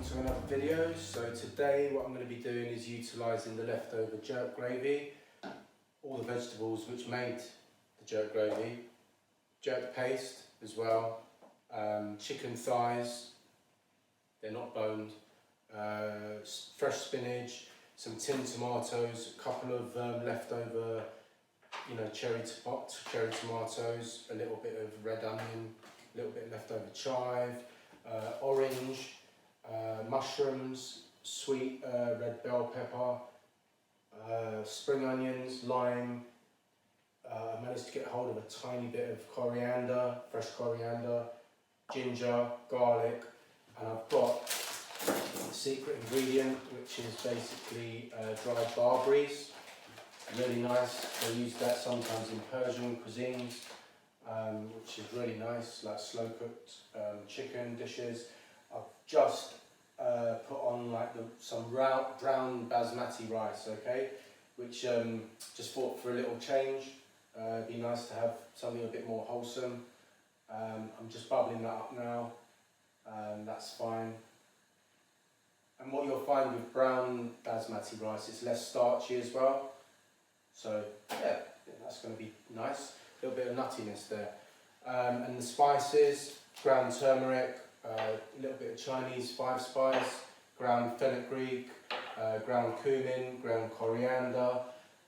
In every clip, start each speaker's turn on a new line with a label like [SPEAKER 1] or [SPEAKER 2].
[SPEAKER 1] welcome to another video. So today what I'm going to be doing is utilising the leftover jerk gravy, all the vegetables which made the jerk gravy, jerk paste as well, chicken thighs, they're not boned, fresh spinach, some tinned tomatoes, a couple of leftover cherry tomatoes, a little bit of red onion, a little bit leftover chive, orange, mushrooms, sweet red bell pepper, spring onions, lime. I managed to get hold of a tiny bit of coriander, fresh coriander, ginger, garlic, and I've got the secret ingredient, which is basically dried barberries. Really nice. They use that sometimes in Persian cuisines, which is really nice, like slow cooked chicken dishes. I've just put on like some brown basmati rice, okay, which just thought for a little change, it'd be nice to have something a bit more wholesome. I'm just bubbling that up now, that's fine. And what you'll find with brown basmati rice, it's less starchy as well. So yeah, that's going to be nice. A little bit of nuttiness there. And the spices, ground turmeric, a little bit of Chinese 5-spice, ground fenugreek, ground cumin, ground coriander.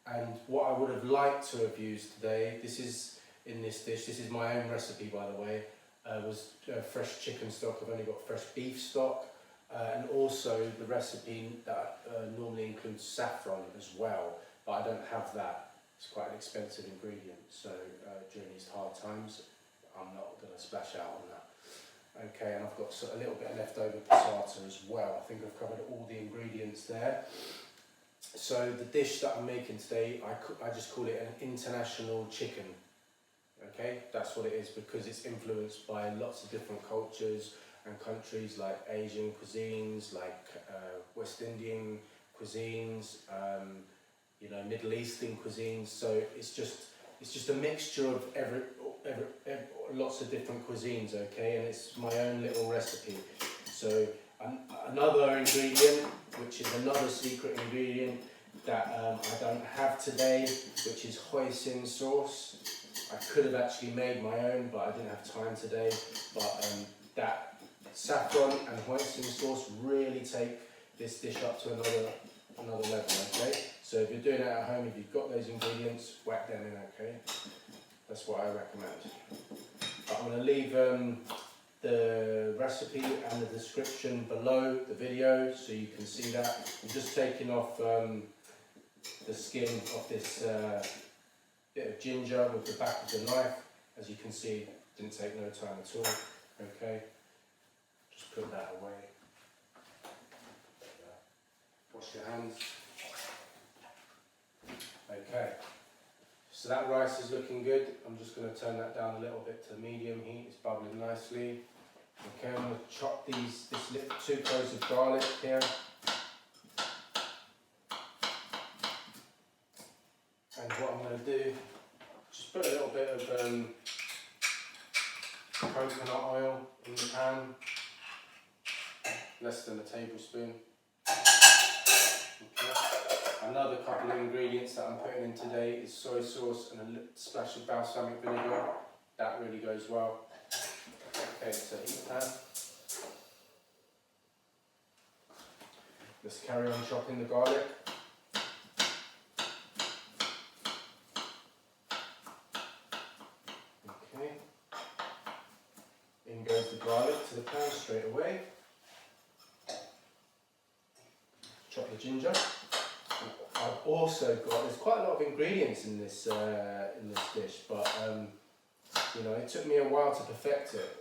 [SPEAKER 1] And what I would have liked to have used today, this is in this dish, this is my own recipe by the way, was fresh chicken stock. I've only got fresh beef stock. And also the recipe that normally includes saffron as well, but I don't have that. It's quite an expensive ingredient, so during these hard times I'm not going to splash out on that. Okay, and I've got a little bit of leftover passata as well. I think I've covered all the ingredients there. So the dish that I'm making today, I just call it an international chicken. Okay, that's what it is, because it's influenced by lots of different cultures and countries, like Asian cuisines, like West Indian cuisines, Middle Eastern cuisines. So it's just a mixture of lots of different cuisines, okay, and it's my own little recipe. So another ingredient, which is another secret ingredient that I don't have today, which is hoisin sauce. I could have actually made my own, but I didn't have time today. But that saffron and hoisin sauce really take this dish up to another level, okay? So if you're doing it at home, if you've got those ingredients, whack them in, okay? That's what I recommend. But I'm going to leave the recipe and the description below the video so you can see that. I'm just taking off the skin of this bit of ginger with the back of the knife. As you can see, it didn't take no time at all, okay? Just put that away. Wash your hands. Okay, so that rice is looking good. I'm just going to turn that down a little bit to medium heat. It's bubbling nicely. Okay, I'm going to chop 2 cloves of garlic here. And what I'm going to do, just put a little bit of coconut oil in the pan, less than a tablespoon. Okay. Another couple of ingredients that I'm putting in today is soy sauce and a splash of balsamic vinegar. That really goes well. Okay, so heat pan. Let's carry on chopping the garlic. Okay. In goes the garlic to the pan straight away. Chop the ginger. I've also got, there's quite a lot of ingredients in this dish, but it took me a while to perfect it.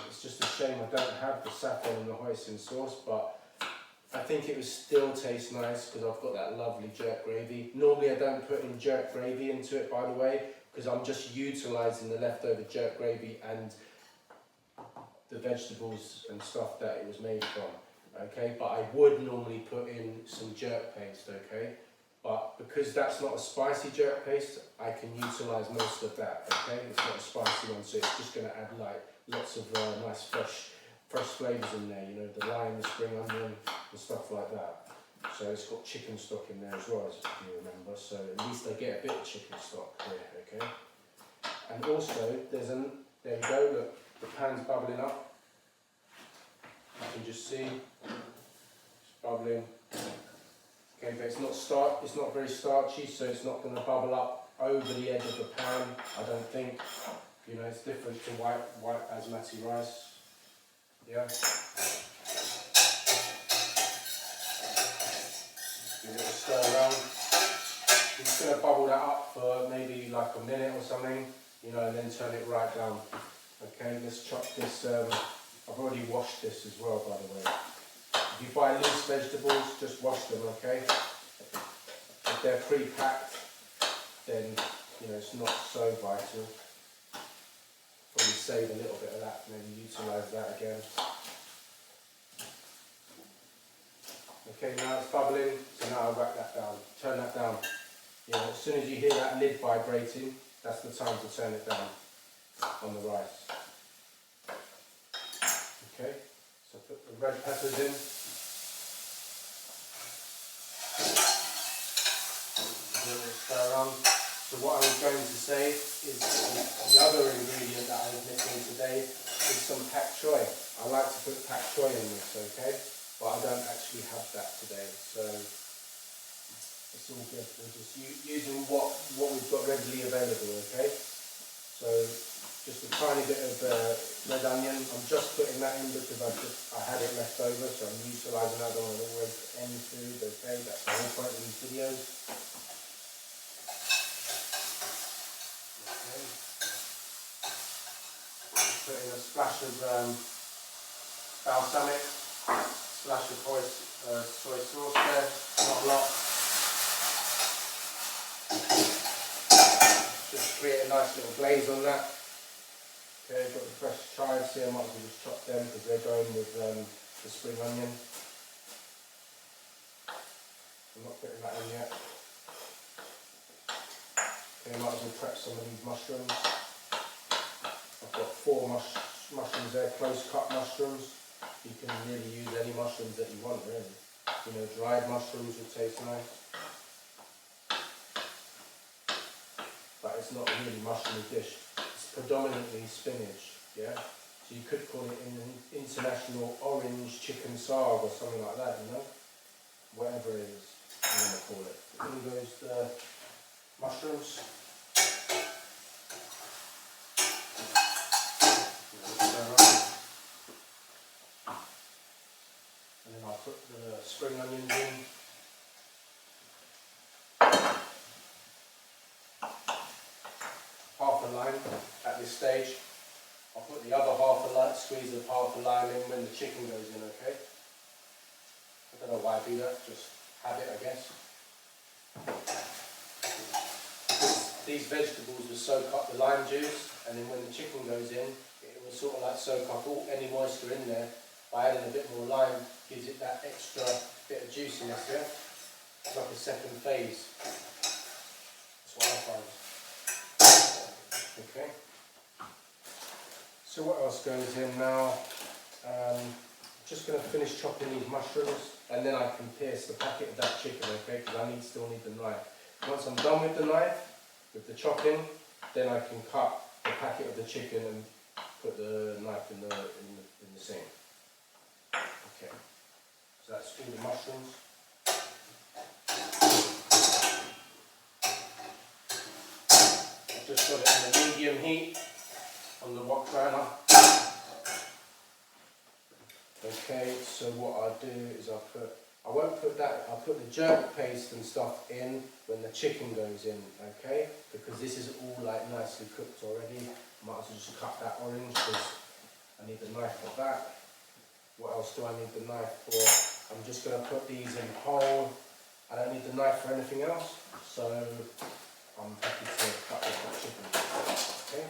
[SPEAKER 1] It's just a shame I don't have the saffron and the hoisin sauce, but I think it would still taste nice because I've got that lovely jerk gravy. Normally I don't put in jerk gravy into it, by the way, because I'm just utilising the leftover jerk gravy and the vegetables and stuff that it was made from. Okay, but I would normally put in some jerk paste, okay? But because that's not a spicy jerk paste, I can utilise most of that, okay? It's not a spicy one, so it's just going to add like lots of nice fresh fresh flavours in there, you know, the lime, the spring onion and stuff like that. So it's got chicken stock in there as well, as you remember, so at least I get a bit of chicken stock here, okay? And also, there you go, look, the pan's bubbling up. You can just see, it's bubbling. Okay, but it's not very starchy, so it's not going to bubble up over the edge of the pan, I don't think. You know, it's different to white basmati rice. Yeah. Give it a stir around. I'm just going to bubble that up for maybe like a minute or something, you know, and then turn it right down. Okay, let's chop this. I've already washed this as well, by the way. If you buy loose vegetables, just wash them, okay? If they're pre-packed, then, you know, it's not so vital. Probably save a little bit of that, maybe utilise that again. Okay, now it's bubbling, so now I'll whack that down, turn that down. You know, as soon as you hear that lid vibrating, that's the time to turn it down on the rice. Okay, so put the red peppers in. Stir around. So what I was going to say is the other ingredient that I was missing today is some pakchoi. I like to put pakchoi in this, okay? But I don't actually have that today, so it's all good. We're just using what we've got readily available, okay? So just a tiny bit of red onion. I'm just putting that in because I had it left over, so I'm utilising that. I don't want to waste any food, okay? That's the whole point of these videos. Okay. Put in a splash of balsamic. Splash of soy sauce there, not a lot. Just create a nice little glaze on that. Okay, got the fresh chives here, I might as well just chop them because they're going with the spring onion. I'm not putting that in yet. Okay, I might as well prep some of these mushrooms. I've got 4 mushrooms there, close cut mushrooms. You can really use any mushrooms that you want, really. You know, dried mushrooms would taste nice. But it's not really mushroom dish. It's predominantly spinach, yeah? So you could call it an international orange chicken sarg or something like that, you know? Whatever it is you want to call it. In goes the mushrooms. And then I'll put the spring onions in. Half a lime at this stage. I'll put the other half a lime, squeeze of half a lime in when the chicken goes in, okay? I don't know why I do that, just habit, I guess. Because these vegetables will soak up the lime juice, and then when the chicken goes in, it will sort of like soak up all any moisture in there. By adding a bit more lime, gives it that extra bit of juiciness, yeah? It's like a second phase. That's what I find. Okay. So what else goes in now? Just going to finish chopping these mushrooms, and then I can pierce the packet of that chicken, okay? Because I still need the knife. Once I'm done with the knife, with the chopping, then I can cut the packet of the chicken and put the knife in the sink. Okay, so that's all the mushrooms. I've just got it in a medium heat on the wok burner. Okay, so what I'll do is I'll put the jerk paste and stuff in when the chicken goes in, okay? Because this is all like nicely cooked already. Might as well just cut that orange because I need the knife for that. What else do I need the knife for? I'm just going to put these in whole. I don't need the knife for anything else, so I'm happy to cut this chicken. Okay,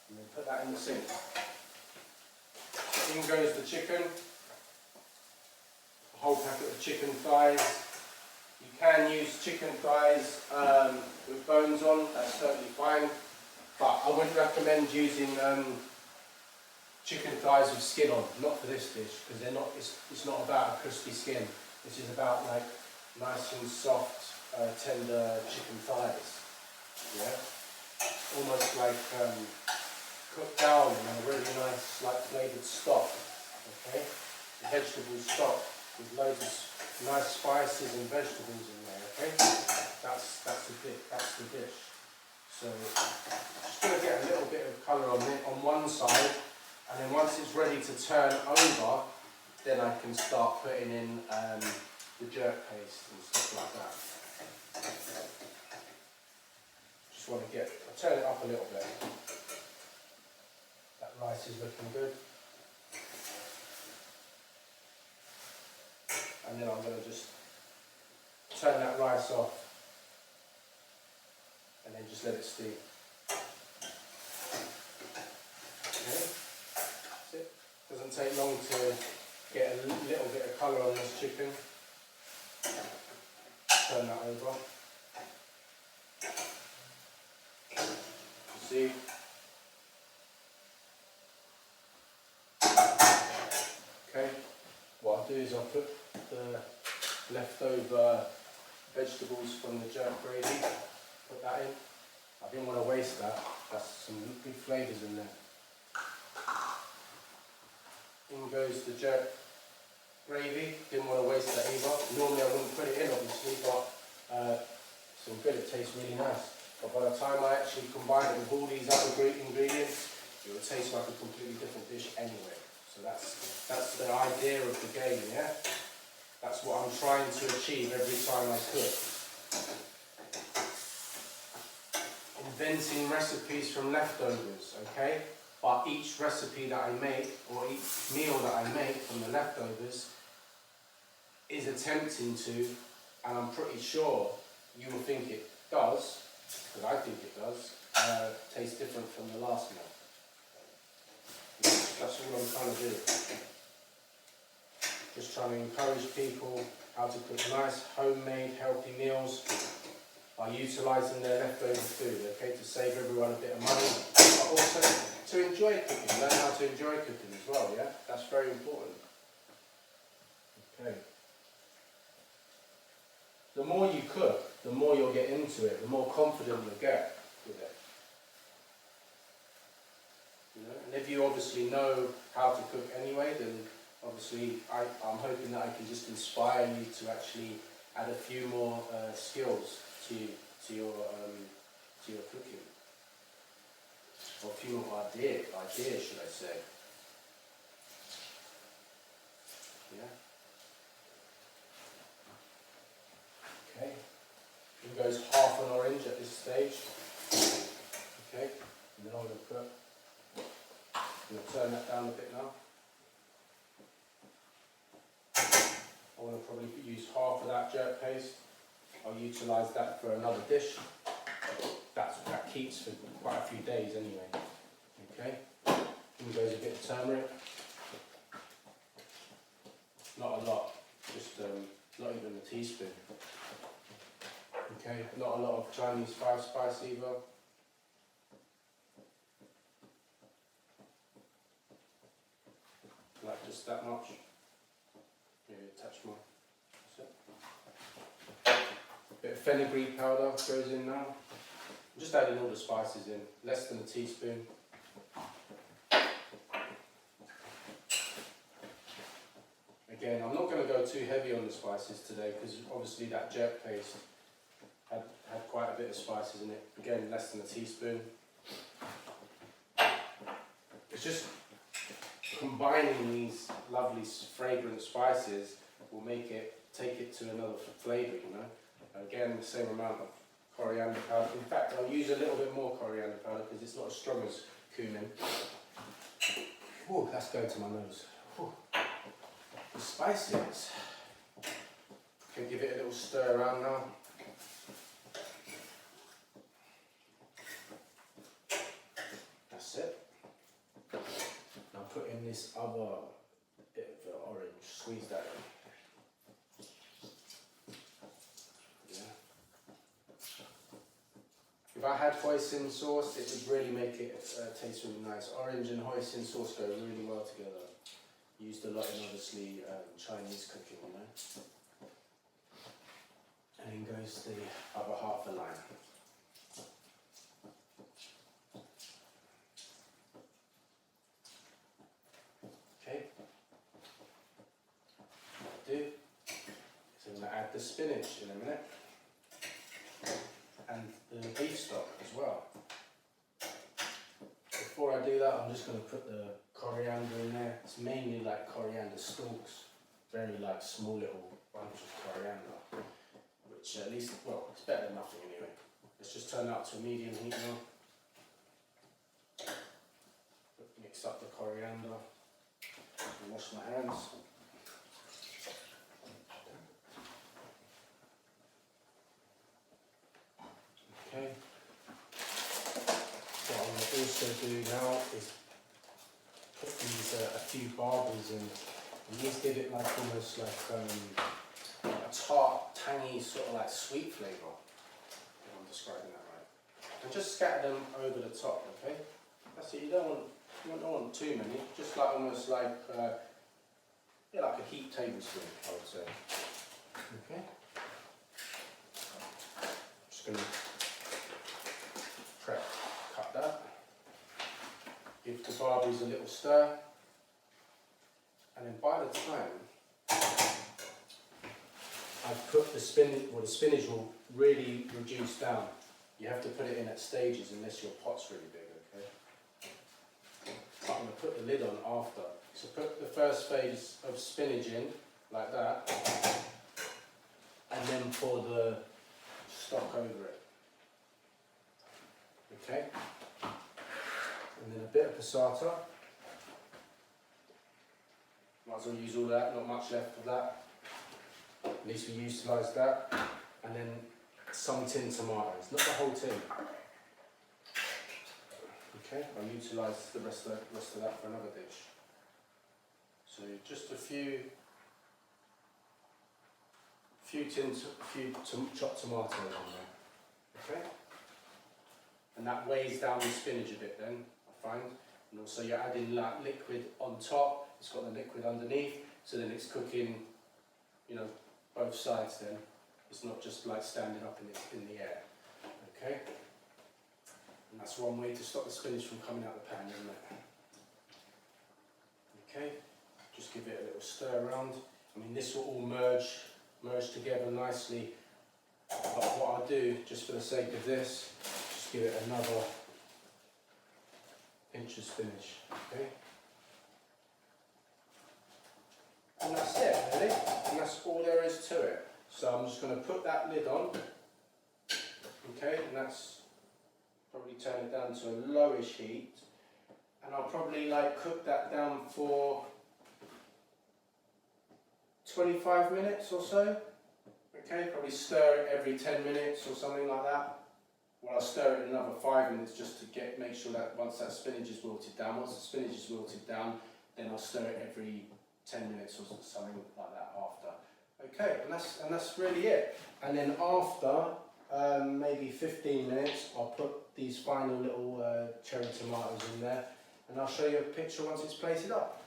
[SPEAKER 1] and then put that in the sink. So in goes the chicken. A whole packet of chicken thighs. You can use chicken thighs with bones on, that's totally fine. But I wouldn't recommend using chicken thighs with skin on, not for this dish, because they're not. It's not about a crispy skin. This is about like nice and soft, tender chicken thighs. Yeah, almost like cooked down in a really nice, like flavoured stock. Okay, vegetable stock with loads of nice spices and vegetables in there. Okay, that's the dish. So just going to get a little bit of colour on it on one side, and then once it's ready to turn over, then I can start putting in the jerk paste and stuff like that. Just want to I'll turn it up a little bit. That rice is looking good. And then I'm going to just turn that rice off and then just let it steam. Okay, that's it. Doesn't take long to get a little bit of colour on this chicken. Turn that over. See? Okay, what I'll do is I'll put the leftover vegetables from the jerk gravy, put that in. I didn't want to waste that. That's some good flavours in there. In goes the jerk gravy. Didn't want to waste that either. Normally I wouldn't put it in, obviously, but it's good. It tastes really nice. But by the time I actually combine it with all these other great ingredients, it will taste like a completely different dish anyway. So that's the idea of the game, yeah? That's what I'm trying to achieve every time I cook. Inventing recipes from leftovers, okay? But each recipe that I make, or each meal that I make from the leftovers, is attempting to, and I'm pretty sure you will think it does, because I think it does, taste different from the last meal. That's all I'm trying to do. Just trying to encourage people how to cook nice, homemade, healthy meals by utilising their leftover food, okay, to save everyone a bit of money, but also to enjoy cooking, learn how to enjoy cooking as well, yeah? That's very important. Okay. The more you cook, the more you'll get into it, the more confident you'll get with it. You know? And if you obviously know how to cook anyway, then obviously I'm hoping that I can just inspire you to actually add a few more skills to your cooking. Or a few more ideas should I say. Yeah. Okay. It goes half an orange at this stage. Okay. And then I'm going to turn that down a bit now. I want to probably use half of that jerk paste. I'll utilise that for another dish. That keeps for quite a few days anyway. Okay. Then goes a bit of turmeric. Not a lot, just not even a teaspoon. Okay, not a lot of Chinese five spice either. Like just that much. Maybe a touch more. That's it. A bit of fenugreek powder goes in now. I'm just adding all the spices in, less than a teaspoon. Again, I'm not going to go too heavy on the spices today because obviously that jerk paste had quite a bit of spices in it. Again, less than a teaspoon. It's just combining these lovely fragrant spices will take it to another flavour, you know. Again, the same amount of coriander powder. In fact, I'll use a little bit more coriander powder because it's not as strong as cumin. Ooh, that's going to my nose. Ooh. The spices. Can give it a little stir around now. That's it. Now put in this other bit of the orange. Squeeze that in. Yeah. If I had hoisin sauce, it would really make it taste really nice. Orange and hoisin sauce go really well together. Used a lot in obviously Chinese cooking, you know. And then goes the other half of the line. Okay. What I'll do is I'm going to add the spinach in a minute. And the beef stock as well. Before I do that, I'm just going to put the coriander in there. It's mainly like coriander stalks, very like small little bunch of coriander, which at least, well, it's better than nothing anyway. Let's just turn it up to a medium heat now. Mix up the coriander and wash my hands. Okay. What I'm going to also do now is put these a few barberries in. And these give it like almost like a tart, tangy, sort of like sweet flavour. If I'm describing that right. And just scatter them over the top, okay? That's it. You don't want too many. Just like almost like yeah, like a heaped tablespoon, I would say. Okay. Just going to cut that, give the barberries a little stir, and then by the time I've put the spinach, well, the spinach will really reduce down. You have to put it in at stages unless your pot's really big, okay? But I'm going to put the lid on after. So put the first phase of spinach in, like that, and then pour the stock over it. Okay, and then a bit of passata. Might as well use all that, not much left of that. At least we utilised that. And then some tin tomatoes, not the whole tin. Okay, I'll utilise the rest of that for another dish. So just a few chopped tomatoes in there. Okay. And that weighs down the spinach a bit then, I find. And also you're adding like liquid on top, it's got the liquid underneath, so then it's cooking, you know, both sides then. It's not just like standing up in the air, okay? And that's one way to stop the spinach from coming out the pan, isn't it? Okay, just give it a little stir around. I mean, this will all merge together nicely. But what I'll do, just for the sake of this, give it another pinch of spinach, okay? And that's it, really. And that's all there is to it. So I'm just going to put that lid on, okay? And that's probably turn it down to a lowish heat. And I'll probably like cook that down for 25 minutes or so. Okay, probably stir it every 10 minutes or something like that. Well, I'll stir it another 5 minutes just to make sure that once that spinach is wilted down. Once the spinach is wilted down, then I'll stir it every 10 minutes or something like that after. Okay, and that's really it. And then after maybe 15 minutes, I'll put these final little cherry tomatoes in there, and I'll show you a picture once it's plated up.